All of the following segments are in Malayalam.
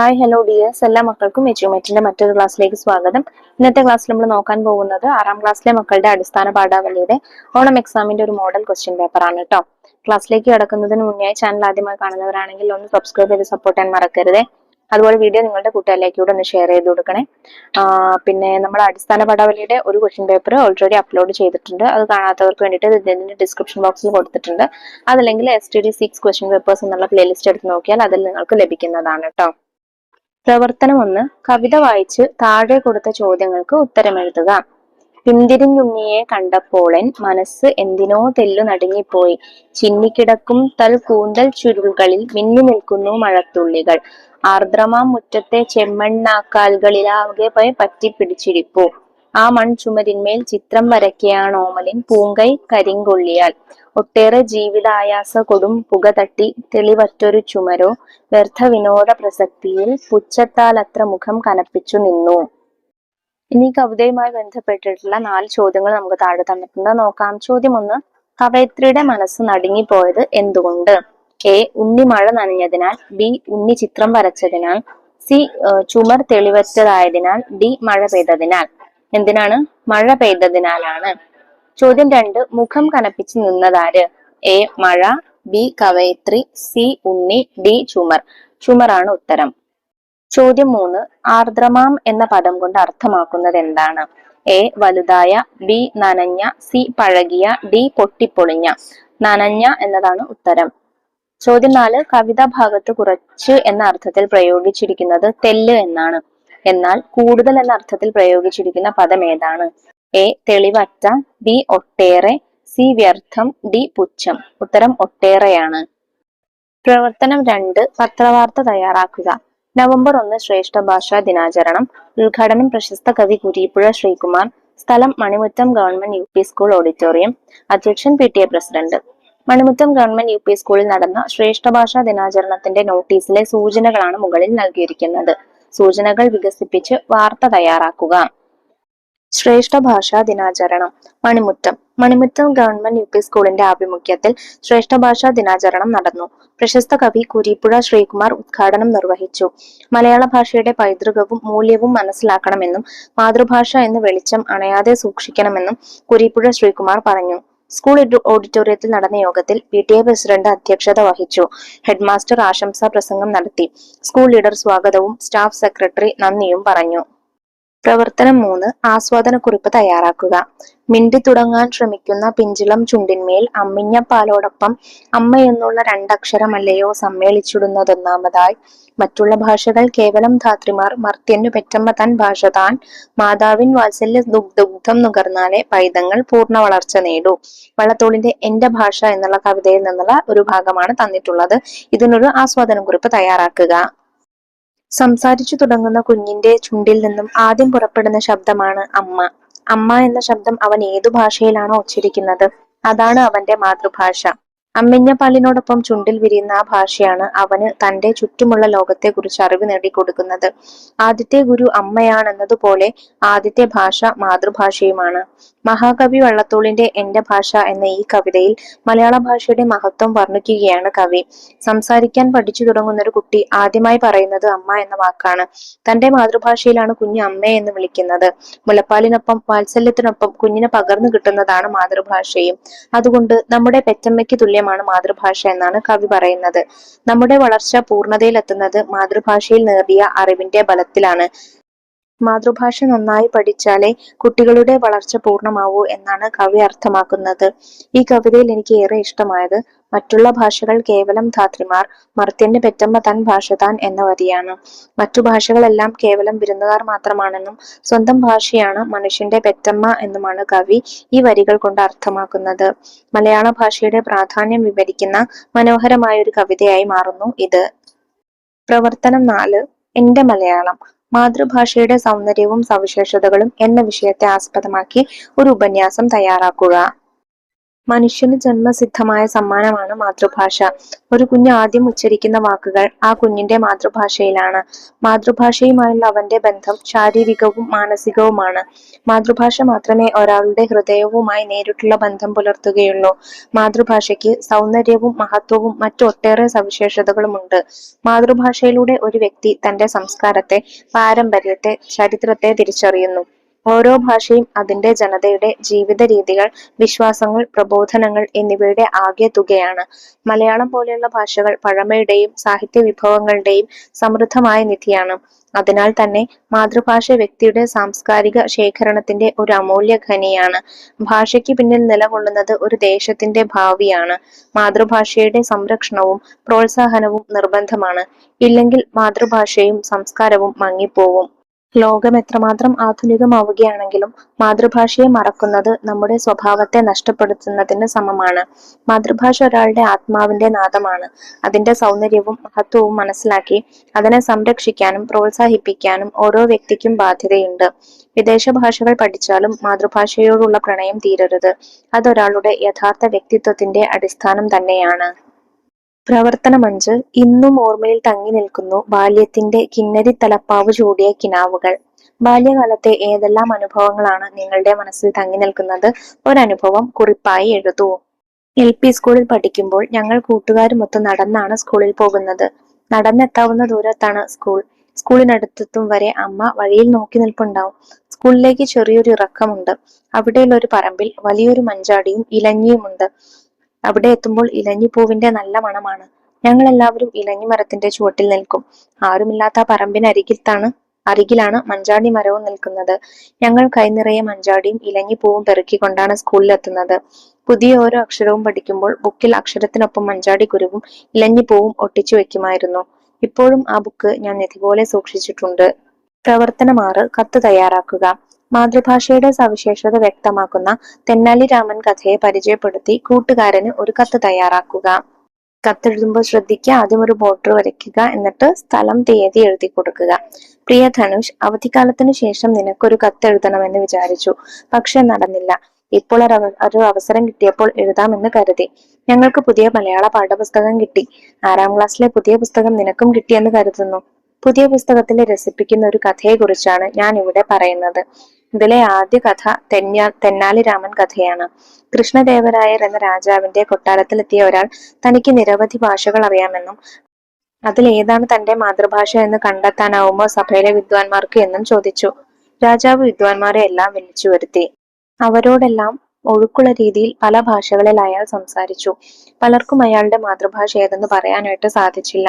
ഹായ് ഹലോ ഡിയേഴ്സ്, എല്ലാ മക്കൾക്കും എജ്യൂമേറ്റിന്റെ മറ്റൊരു ക്ലാസ്സിലേക്ക് സ്വാഗതം. ഇന്നത്തെ ക്ലാസ്സിൽ നമ്മൾ നോക്കാൻ പോകുന്നത് 6ാം ക്ലാസ്സിലെ മക്കളുടെ അടിസ്ഥാന പാഠാവലിയുടെ ഓണം എക്സാമിന്റെ ഒരു മോഡൽ ക്വസ്റ്റ്യൻ പേപ്പർ ആണ് കേട്ടോ. ക്ലാസ്സിലേക്ക് കടക്കുന്നതിന് മുന്നേ ചാനൽ ആദ്യമായി കാണുന്നവരാണെങ്കിൽ ഒന്ന് സബ്സ്ക്രൈബ് ചെയ്ത് സപ്പോർട്ട് ചെയ്യാൻ മറക്കരുത്. അതുപോലെ വീഡിയോ നിങ്ങളുടെ കൂട്ടുകാരിലേക്കൂടെ ഒന്ന് ഷെയർ ചെയ്ത് കൊടുക്കണേ. പിന്നെ നമ്മുടെ അടിസ്ഥാന പാഠാവലിയുടെ ഒരു ക്വസ്റ്റ്യൻ പേപ്പർ ഓൾറെഡി അപ്ലോഡ് ചെയ്തിട്ടുണ്ട്. അത് കാണാത്തവർക്ക് വേണ്ടിയിട്ട് ഇതിന്റെ ഡിസ്ക്രിപ്ഷൻ ബോക്സിൽ കൊടുത്തിട്ടുണ്ട്. അതല്ലെങ്കിൽ STD6 ക്വസ്റ്റ്യൻ പേപ്പേഴ്സ് എന്നുള്ള പ്ലേലിസ്റ്റ് എടുത്ത് നോക്കിയാൽ അതിൽ നിങ്ങൾക്ക് ലഭിക്കുന്നതാണ് കേട്ടോ. പ്രവർത്തനം 1. കവിത വായിച്ച് താഴെ കൊടുത്ത ചോദ്യങ്ങൾക്ക് ഉത്തരം എഴുതുക. പിന്തിരിഞ്ഞുണ്ണിയെ കണ്ടപ്പോളൻ മനസ്സ് എന്തിനോ തെല്ലു നടുങ്ങിപ്പോയി. ചിന്നിക്കിടക്കും കൂന്തൽ ചുരുളുകളിൽ മിന്നി നിൽക്കുന്നു മഴത്തുള്ളികൾ. ആർദ്രമാം മുറ്റത്തെ ചെമ്മണ്ണാക്കാലുകളിലാകെ പറ്റിപ്പിടിച്ചിരിപ്പു. ആ മൺചുമരിന്മേൽ ചിത്രം വരയ്ക്കയാണോമലിൻ പൂങ്കൈ കരിങ്കൊള്ളിയാൽ. ഒട്ടേറെ ജീവിതായാസ കൊടും പുക തട്ടി തെളിവറ്റൊരു ചുമരോ വ്യർത്ഥ വിനോദ പ്രസക്തിയിൽ പുച്ഛത്താൽ അത്ര മുഖം കനപ്പിച്ചു നിന്നു. ഇനി കവിതയുമായി ബന്ധപ്പെട്ടിട്ടുള്ള 4 ചോദ്യങ്ങൾ നമുക്ക് താഴെ തന്നിട്ടുണ്ട്. നോക്കാം. ചോദ്യം 1. കവയിത്രിയുടെ മനസ്സ് നടുങ്ങിപ്പോയത് എന്തുകൊണ്ട്? A. ഉണ്ണി മഴ നനഞ്ഞതിനാൽ. B. ഉണ്ണി ചിത്രം വരച്ചതിനാൽ. C. ചുമർ തെളിവറ്റതായതിനാൽ. D. മഴ പെയ്തതിനാൽ. എന്തിനാണ്? മഴ പെയ്തതിനാലാണ്. ചോദ്യം 2. മുഖം കനപ്പിച്ച് നിന്നതാര്? A. മഴ. B. കവയിത്രി. C. ഉണ്ണി. D. ചുമർ. ചുമറാണ് ഉത്തരം. ചോദ്യം 3. ആർദ്രമാം എന്ന പദം കൊണ്ട് അർത്ഥമാക്കുന്നത് എന്താണ്? A. വലുതായ. B. നനഞ്ഞ. C. പഴകിയ. D. പൊട്ടിപ്പൊളിഞ്ഞ. നനഞ്ഞ എന്നതാണ് ഉത്തരം. ചോദ്യം 4. കവിതാ ഭാഗത്ത് കുറച്ച് എന്ന അർത്ഥത്തിൽ പ്രയോഗിച്ചിരിക്കുന്നത് തെല്ല് എന്നാണ്. എന്നാൽ കൂടുതൽ എന്ന അർത്ഥത്തിൽ പ്രയോഗിച്ചിരിക്കുന്ന പദം ഏതാണ്? A. തെളിവറ്റ. B. ഒട്ടേറെ. C. വ്യർത്ഥം. D. പുച്ഛം. ഉത്തരം ഒട്ടേറെയാണ്. പ്രവർത്തനം 2. പത്രവാർത്ത തയ്യാറാക്കുക. നവംബർ 1 ശ്രേഷ്ഠ ഭാഷാ ദിനാചരണം. ഉദ്ഘാടനം പ്രശസ്ത കവി കുരീപ്പുഴ ശ്രീകുമാർ. സ്ഥലം മണിമുറ്റം ഗവൺമെന്റ് UP സ്കൂൾ ഓഡിറ്റോറിയം. അധ്യക്ഷൻ PTA പ്രസിഡന്റ്. മണിമുറ്റം ഗവൺമെന്റ് UP സ്കൂളിൽ നടന്ന ശ്രേഷ്ഠ ഭാഷാ ദിനാചരണത്തിന്റെ നോട്ടീസിലെ സൂചനകളാണ് മുകളിൽ നൽകിയിരിക്കുന്നത്. സൂചനകൾ വികസിപ്പിച്ച് വാർത്ത തയ്യാറാക്കുക. ശ്രേഷ്ഠ ഭാഷാ ദിനാചരണം. മണിമുറ്റം ഗവൺമെന്റ് UP സ്കൂളിന്റെ ആഭിമുഖ്യത്തിൽ ശ്രേഷ്ഠ ഭാഷാ ദിനാചരണം നടന്നു. പ്രശസ്ത കവി കുരീപ്പുഴ ശ്രീകുമാർ ഉദ്ഘാടനം നിർവഹിച്ചു. മലയാള ഭാഷയുടെ പൈതൃകവും മൂല്യവും മനസ്സിലാക്കണമെന്നും മാതൃഭാഷ എന്ന് വെളിച്ചം അണയാതെ സൂക്ഷിക്കണമെന്നും കുരീപ്പുഴ ശ്രീകുമാർ പറഞ്ഞു. സ്കൂൾ ഓഡിറ്റോറിയത്തിൽ നടന്ന യോഗത്തിൽ PTA പ്രസിഡന്റ് അധ്യക്ഷത വഹിച്ചു. ഹെഡ്മാസ്റ്റർ ആശംസാ പ്രസംഗം നടത്തി. സ്കൂൾ ലീഡർ സ്വാഗതവും സ്റ്റാഫ് സെക്രട്ടറി നന്ദിയും പറഞ്ഞു. പ്രവർത്തനം 3. ആസ്വാദനക്കുറിപ്പ് തയ്യാറാക്കുക. മിണ്ടി തുടങ്ങാൻ ശ്രമിക്കുന്ന പിഞ്ചിളം ചുണ്ടിന്മേൽ അമ്മിഞ്ഞ പാലോടൊപ്പം അമ്മ എന്നുള്ള 2 അക്ഷരമല്ലയോ സമ്മേളിച്ചിടുന്നതൊന്നാമതായി. മറ്റുള്ള ഭാഷകൾ കേവലം ധാത്രിമാർ, മർത്യന്നു പെറ്റമ്മ തൻ ഭാഷ താൻ. മാതാവിൻ വാത്സല്യ ദുഗ്ധം നുകർന്നാലേ പൈതങ്ങൾ പൂർണ്ണ വളർച്ച നേടൂ. വള്ളത്തോളിന്റെ എന്റെ ഭാഷ എന്നുള്ള കവിതയിൽ നിന്നുള്ള ഒരു ഭാഗമാണ് തന്നിട്ടുള്ളത്. ഇതിനൊരു ആസ്വാദനക്കുറിപ്പ് തയ്യാറാക്കുക. സംസാരിച്ചു തുടങ്ങുന്ന കുഞ്ഞിന്റെ ചുണ്ടിൽ നിന്നും ആദ്യം പുറപ്പെടുന്ന ശബ്ദമാണ് അമ്മ. അമ്മ എന്ന ശബ്ദം അവൻ ഏതു ഭാഷയിലാണോ ഉച്ചരിക്കുന്നത് അതാണ് അവന്റെ മാതൃഭാഷ. അമ്മിഞ്ഞ പാലിനോടൊപ്പം ചുണ്ടിൽ വിരിയുന്ന ആ ഭാഷയാണ് അവന് തന്റെ ചുറ്റുമുള്ള ലോകത്തെ കുറിച്ച് അറിവ് നേടിക്കൊടുക്കുന്നത്. ആദ്യത്തെ ഗുരു അമ്മയാണെന്നതുപോലെ ആദ്യത്തെ ഭാഷ മാതൃഭാഷയുമാണ്. മഹാകവി വള്ളത്തോളിന്റെ എന്റെ ഭാഷ എന്ന ഈ കവിതയിൽ മലയാള ഭാഷയുടെ മഹത്വം വർണ്ണിക്കുകയാണ് കവി. സംസാരിക്കാൻ പഠിച്ചു തുടങ്ങുന്ന ഒരു കുട്ടി ആദ്യമായി പറയുന്നത് അമ്മ എന്ന വാക്കാണ്. തന്റെ മാതൃഭാഷയിലാണ് കുഞ്ഞ് അമ്മയെ എന്ന് വിളിക്കുന്നത്. മുലപ്പാലിനൊപ്പം വാത്സല്യത്തിനൊപ്പം കുഞ്ഞിന് പകർന്നു കിട്ടുന്നതാണ് മാതൃഭാഷയും. അതുകൊണ്ട് നമ്മുടെ പെറ്റമ്മയ്ക്ക് തുല്യമാണ് മാതൃഭാഷ എന്നാണ് കവി പറയുന്നത്. നമ്മുടെ വളർച്ച പൂർണ്ണതയിലെത്തുന്നത് മാതൃഭാഷയിൽ നേടിയ അറിവിന്റെ ബലത്തിലാണ്. മാതൃഭാഷ നന്നായി പഠിച്ചാലേ കുട്ടികളുടെ വളർച്ച പൂർണ്ണമാവൂ എന്നാണ് കവി അർത്ഥമാക്കുന്നത്. ഈ കവിതയിൽ എനിക്ക് ഏറെ ഇഷ്ടമായത് മറ്റുള്ള ഭാഷകൾ കേവലം ധാത്രിമാർ, മർത്യന്റെ പെറ്റമ്മ തൻ ഭാഷ താൻ എന്ന വരിയാണ്. മറ്റു ഭാഷകളെല്ലാം കേവലം വിരുന്നുകാർ മാത്രമാണെന്നും സ്വന്തം ഭാഷയാണ് മനുഷ്യന്റെ പെറ്റമ്മ എന്നുമാണ് കവി ഈ വരികൾ കൊണ്ട് അർത്ഥമാക്കുന്നത്. മലയാള ഭാഷയുടെ പ്രാധാന്യം വിവരിക്കുന്ന മനോഹരമായ ഒരു കവിതയായി മാറുന്നു ഇത്. പ്രവർത്തനം 4. എന്റെ മലയാളം. മാതൃഭാഷയുടെ സൗന്ദര്യവും സവിശേഷതകളും എന്ന വിഷയത്തെ ആസ്പദമാക്കി ഒരു ഉപന്യാസം തയ്യാറാക്കുക. മനുഷ്യന് ജന്മസിദ്ധമായ സമ്മാനമാണ് മാതൃഭാഷ. ഒരു കുഞ്ഞ് ആദ്യം ഉച്ചരിക്കുന്ന വാക്കുകൾ ആ കുഞ്ഞിന്റെ മാതൃഭാഷയിലാണ്. മാതൃഭാഷയുമായുള്ള അവന്റെ ബന്ധം ശാരീരികവും മാനസികവുമാണ്. മാതൃഭാഷ മാത്രമേ ഒരാളുടെ ഹൃദയവുമായി നേരിട്ടുള്ള ബന്ധം പുലർത്തുകയുള്ളൂ. മാതൃഭാഷയ്ക്ക് സൗന്ദര്യവും മഹത്വവും മറ്റു ഒട്ടേറെ സവിശേഷതകളുമുണ്ട്. മാതൃഭാഷയിലൂടെ ഒരു വ്യക്തി തന്റെ സംസ്കാരത്തെ, പാരമ്പര്യത്തെ, ചരിത്രത്തെ തിരിച്ചറിയുന്നു. ഓരോ ഭാഷയും അതിന്റെ ജനതയുടെ ജീവിത രീതികൾ, വിശ്വാസങ്ങൾ, പ്രബോധനങ്ങൾ എന്നിവയുടെ ആകെ തുകയാണ്. മലയാളം പോലെയുള്ള ഭാഷകൾ പഴമയുടെയും സാഹിത്യ വിഭവങ്ങളുടെയും സമൃദ്ധമായ നിധിയാണ്. അതിനാൽ തന്നെ മാതൃഭാഷ വ്യക്തിയുടെ സാംസ്കാരിക ശേഖരണത്തിന്റെ ഒരു അമൂല്യ ഖനിയാണ്. ഭാഷയ്ക്ക് പിന്നിൽ നിലകൊള്ളുന്നത് ഒരു ദേശത്തിന്റെ ഭാവിയാണ്. മാതൃഭാഷയുടെ സംരക്ഷണവും പ്രോത്സാഹനവും നിർബന്ധമാണ്. ഇല്ലെങ്കിൽ മാതൃഭാഷയും സംസ്കാരവും മങ്ങിപ്പോവും. ലോകം എത്രമാത്രം ആധുനികമാവുകയാണെങ്കിലും മാതൃഭാഷയെ മറക്കുന്നത് നമ്മുടെ സ്വഭാവത്തെ നഷ്ടപ്പെടുത്തുന്നതിന് സമമാണ്. മാതൃഭാഷ ഒരാളുടെ ആത്മാവിന്റെ നാദമാണ്. അതിന്റെ സൗന്ദര്യവും മഹത്വവും മനസ്സിലാക്കി അതിനെ സംരക്ഷിക്കാനും പ്രോത്സാഹിപ്പിക്കാനും ഓരോ വ്യക്തിക്കും ബാധ്യതയുണ്ട്. വിദേശ ഭാഷകൾ പഠിച്ചാലും മാതൃഭാഷയോടുള്ള പ്രണയം തീരരുത്. അതൊരാളുടെ യഥാർത്ഥ വ്യക്തിത്വത്തിന്റെ അടിസ്ഥാനം തന്നെയാണ്. പ്രവർത്തനം 5. ഇന്നും ഓർമ്മയിൽ തങ്ങി നിൽക്കുന്നു ബാല്യത്തിന്റെ കിന്നരി തലപ്പാവ് ചൂടിയ കിനാവുകൾ. ബാല്യകാലത്തെ ഏതെല്ലാം അനുഭവങ്ങളാണ് നിങ്ങളുടെ മനസ്സിൽ തങ്ങി നിൽക്കുന്നത്? ഒരനുഭവം കുറിപ്പായി എഴുതൂ. LP സ്കൂളിൽ പഠിക്കുമ്പോൾ ഞങ്ങൾ കൂട്ടുകാരുമൊത്ത് നടന്നാണ് സ്കൂളിൽ പോകുന്നത്. നടന്നെത്താവുന്ന ദൂരത്താണ് സ്കൂൾ. സ്കൂളിനടുത്തെത്തും വരെ അമ്മ വഴിയിൽ നോക്കി നിൽപ്പുണ്ടാവും. സ്കൂളിലേക്ക് ചെറിയൊരു ഇറക്കമുണ്ട്. അവിടെയുള്ള ഒരു പറമ്പിൽ വലിയൊരു മഞ്ചാടിയും ഇലഞ്ഞിയുമുണ്ട്. അവിടെ എത്തുമ്പോൾ ഇലഞ്ഞിപ്പൂവിന്റെ നല്ല മണമാണ്. ഞങ്ങൾ എല്ലാവരും ഇലഞ്ഞി മരത്തിന്റെ ചുവട്ടിൽ നിൽക്കും. ആരുമില്ലാത്ത അരികിലാണ് മഞ്ചാടി മരവും നിൽക്കുന്നത്. ഞങ്ങൾ കൈനിറയെ മഞ്ചാടിയും ഇലഞ്ഞിപ്പൂവും പെറുക്കിക്കൊണ്ടാണ് സ്കൂളിലെത്തുന്നത്. പുതിയ ഓരോ അക്ഷരവും പഠിക്കുമ്പോൾ ബുക്കിൽ അക്ഷരത്തിനൊപ്പം മഞ്ചാടി കുരുവും ഇലഞ്ഞിപ്പൂവും ഒട്ടിച്ചു വെക്കുമായിരുന്നു. ഇപ്പോഴും ആ ബുക്ക് ഞാൻ നിധി പോലെ സൂക്ഷിച്ചിട്ടുണ്ട്. പ്രവർത്തനം 6. കത്ത് തയ്യാറാക്കുക. മാതൃഭാഷയുടെ സവിശേഷത വ്യക്തമാക്കുന്ന തെന്നാലി രാമൻ കഥയെ പരിചയപ്പെടുത്തി കൂട്ടുകാരന് ഒരു കത്ത് തയ്യാറാക്കുക. കത്തെഴുതുമ്പോൾ ശ്രദ്ധിക്കുക, ആദ്യം ഒരു ബോർഡർ വരയ്ക്കുക, എന്നിട്ട് സ്ഥലം, തീയതി എഴുതി കൊടുക്കുക. പ്രിയ ധനുഷ്, അവധിക്കാലത്തിനു ശേഷം നിനക്കൊരു കത്തെഴുതണമെന്ന് വിചാരിച്ചു. പക്ഷെ നടന്നില്ല. ഇപ്പോൾ ഒരു അവസരം കിട്ടിയപ്പോൾ എഴുതാമെന്ന് കരുതി. ഞങ്ങൾക്ക് പുതിയ മലയാള പാഠപുസ്തകം കിട്ടി. 6ാം ക്ലാസ്സിലെ പുതിയ പുസ്തകം നിനക്കും കിട്ടിയെന്ന് കരുതുന്നു. പുതിയ പുസ്തകത്തിൽ രസിപ്പിക്കുന്ന ഒരു കഥയെ കുറിച്ചാണ് ഞാൻ ഇവിടെ പറയുന്നത്. ഇതിലെ ആദ്യ കഥ തെന്നാലി രാമൻ കഥയാണ്. കൃഷ്ണദേവരായർ എന്ന രാജാവിന്റെ കൊട്ടാരത്തിലെത്തിയ ഒരാൾ തനിക്ക് നിരവധി ഭാഷകൾ അറിയാമെന്നും അതിൽ ഏതാണ് തന്റെ മാതൃഭാഷ എന്ന് കണ്ടെത്താനാവുമോ സഭയിലെ വിദ്വാൻമാർക്ക് എന്നും ചോദിച്ചു. രാജാവ് വിദ്വാൻമാരെ എല്ലാം വിളിച്ചു വരുത്തി. അവരോടെല്ലാം ഒഴുക്കുള്ള രീതിയിൽ പല ഭാഷകളിൽ അയാൾ സംസാരിച്ചു. പലർക്കും അയാളുടെ മാതൃഭാഷ ഏതെന്ന് പറയാനായിട്ട് സാധിച്ചില്ല.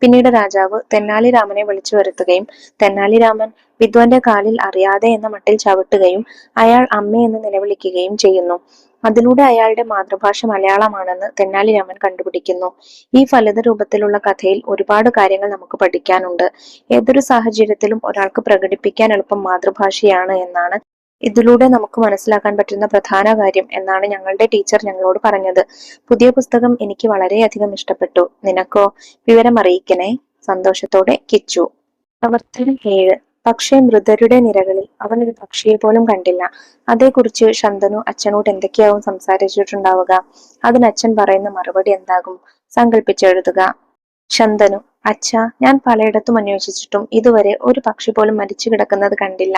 പിന്നീട് രാജാവ് തെന്നാലി രാമനെ വിളിച്ചു വരുത്തുകയും തെന്നാലി രാമൻ വിദ്വാന്റെ കാലിൽ അറിയാതെ എന്ന മട്ടിൽ ചവിട്ടുകയും അയാൾ അമ്മയെന്ന് നിലവിളിക്കുകയും ചെയ്യുന്നു. അതിലൂടെ അയാളുടെ മാതൃഭാഷ മലയാളമാണെന്ന് തെന്നാലി രാമൻ കണ്ടുപിടിക്കുന്നു. ഈ ഫലിത രൂപത്തിലുള്ള കഥയിൽ ഒരുപാട് കാര്യങ്ങൾ നമുക്ക് പഠിക്കാനുണ്ട്. ഏതൊരു സാഹചര്യത്തിലും ഒരാൾക്ക് പ്രകടിപ്പിക്കാൻ എളുപ്പം മാതൃഭാഷയാണ് എന്നാണ് ഇതിലൂടെ നമുക്ക് മനസ്സിലാക്കാൻ പറ്റുന്ന പ്രധാന കാര്യം എന്നാണ് ഞങ്ങളുടെ ടീച്ചർ ഞങ്ങളോട് പറഞ്ഞത്. പുതിയ പുസ്തകം എനിക്ക് വളരെയധികം ഇഷ്ടപ്പെട്ടു. നിനക്കോ? വിവരം അറിയിക്കണേ. സന്തോഷത്തോടെ, കിച്ചു. പ്രവർത്തനം 7. പക്ഷേ മൃതരുടെ നിരകളിൽ അവൻ ഒരു പക്ഷിയെ പോലും കണ്ടില്ല. അതേക്കുറിച്ച് ശന്തനു അച്ഛനോട് എന്തൊക്കെയാവും സംസാരിച്ചിട്ടുണ്ടാവുക? അതിന് അച്ഛൻ പറയുന്ന മറുപടി എന്താകും? സങ്കല്പിച്ചെഴുതുക. ശന്തനു: അച്ഛാ, ഞാൻ പലയിടത്തും അന്വേഷിച്ചിട്ടും ഇതുവരെ ഒരു പക്ഷി പോലും മരിച്ചു കിടക്കുന്നത് കണ്ടില്ല.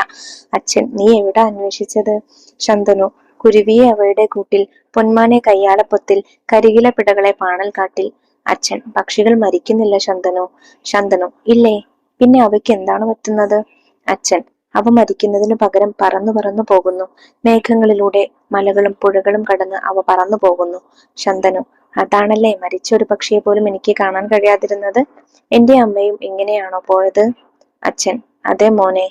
അച്ഛൻ: നീ എവിടെ അന്വേഷിച്ചത്? ശന്തനു: കുരുവിയെ അവയുടെ കൂട്ടിൽ, പൊന്മാനെ കയ്യാലപ്പൊത്തിൽ, കരികില പിടകളെ പാണൽ കാട്ടിൽ. അച്ഛൻ: പക്ഷികൾ മരിക്കുന്നില്ല ശന്തനു. ശന്തനു: ഇല്ലേ, പിന്നെ അവയ്ക്ക് എന്താണ് പറ്റുന്നത്? അച്ഛൻ: അവ മരിക്കുന്നതിനു പകരം പറന്നു പറന്നു പോകുന്നു. മേഘങ്ങളിലൂടെ മലകളും പുഴകളും കടന്ന് അവ പറന്നു പോകുന്നു. ശന്തനു: അതാണല്ലേ മരിച്ച ഒരു പക്ഷിയെ പോലും എനിക്ക് കാണാൻ കഴിയാതിരുന്നത്. എന്റെ അമ്മയും ഇങ്ങനെയാണോ പോയത്? അച്ഛൻ: അതെ മോനെ.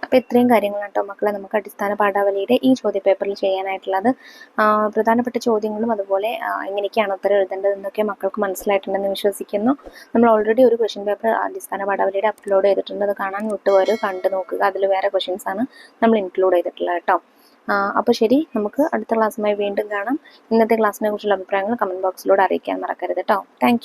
അപ്പൊ ഇത്രയും കാര്യങ്ങളാണ് കേട്ടോ മക്കളെ നമുക്ക് അടിസ്ഥാന പാഠാവലിയുടെ ഈ ചോദ്യപേപ്പറിൽ ചെയ്യാനായിട്ടുള്ളത്. പ്രധാനപ്പെട്ട ചോദ്യങ്ങളും അതുപോലെ എങ്ങനെയൊക്കെയാണ് ഉത്തരം എഴുതേണ്ടത് എന്നൊക്കെ മക്കൾക്ക് മനസ്സിലായിട്ടുണ്ടെന്ന് വിശ്വസിക്കുന്നു. നമ്മൾ ഓൾറെഡി ഒരു ക്വസ്റ്റ്യൻ പേപ്പർ അടിസ്ഥാന പാഠാവലിയുടെ അപ്ലോഡ് ചെയ്തിട്ടുണ്ട്. അത് കാണാൻ വിട്ടുപോര്, കണ്ടു നോക്കുക. അതിൽ വേറെ ക്വസ്റ്റ്യൻസ് ആണ് നമ്മൾ ഇൻക്ലൂഡ് ചെയ്തിട്ടുള്ളത് കേട്ടോ. അപ്പോൾ ശരി, നമുക്ക് അടുത്ത ക്ലാസ്സുമായി വീണ്ടും കാണാം. ഇന്നത്തെ ക്ലാസ്സിനെ കുറിച്ചുള്ള അഭിപ്രായങ്ങൾ കമന്റ് ബോക്സിലൂടെ അറിയിക്കാൻ മറക്കരുത് കേട്ടോ. താങ്ക്